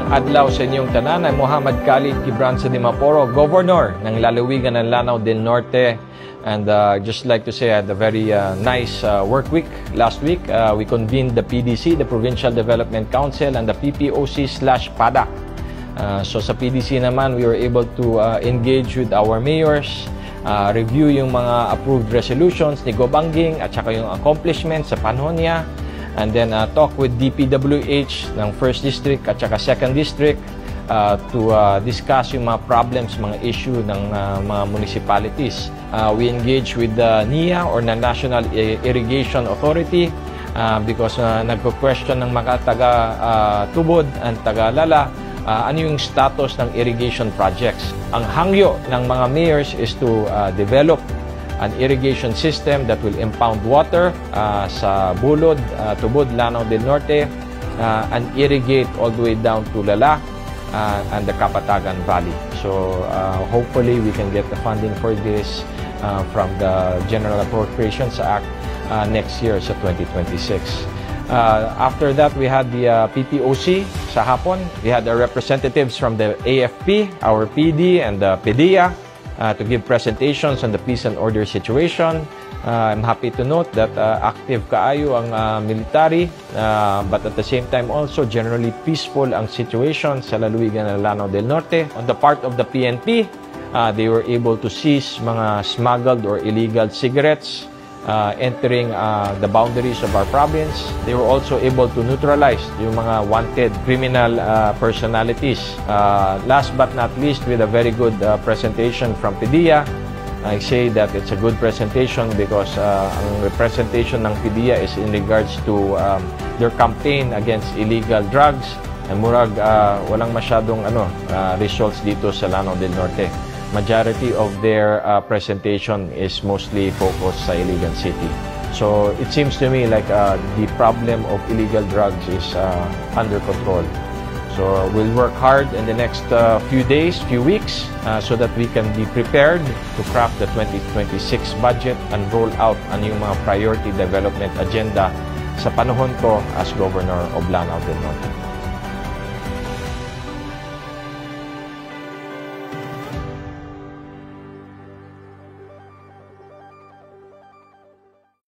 adlaw sa inyong tanan. Ay Muhammad Khalid Gibran sa Dimaporo, Governor ng lalawigan ng Lanao del Norte. And just like to say, I had a very nice work week last week. We convened the PDC, the Provincial Development Council, and the PPOC/PADAC. So sa PDC naman, we were able to engage with our mayors, review yung mga approved resolutions ni Go Bangging at saka yung accomplishments sa panahon niya. And then talk with DPWH ng 1st District at saka 2nd District to discuss yung mga problems, mga issue ng mga municipalities. We engage with the NIA or the National Irrigation Authority because nagko-question ng mga taga-Tubod and taga-Lala ano yung status ng irrigation projects. Ang hangyo ng mga mayors is to develop an irrigation system that will impound water sa Bulod, Tubod, Lanao del Norte and irrigate all the way down to Lala and the Kapatagan Valley. So hopefully we can get the funding for this from the General Appropriations Act next year sa 2026. After that, we had the PPOC sa hapon. We had our representatives from the AFP, our PD, and the PDEA to give presentations on the peace and order situation. I'm happy to note that active kaayo ang military, but at the same time also generally peaceful ang situation sa lalawigan ng Lanao del Norte. On the part of the PNP, they were able to seize mga smuggled or illegal cigarettes entering the boundaries of our province. They were also able to neutralize yung mga wanted criminal personalities. Last but not least, with a very good presentation from PDEA. I say that it's a good presentation because ang representation ng PDEA is in regards to their campaign against illegal drugs. And murag walang masyadong results dito sa Lanao del Norte. Majority of their presentation is mostly focused sa Iligan City. So it seems to me like the problem of illegal drugs is under control. So we'll work hard in the next few days, few weeks, so that we can be prepared to craft the 2026 budget and roll out ang yung mga priority development agenda sa panahon ko as Governor of Lanao del Norte.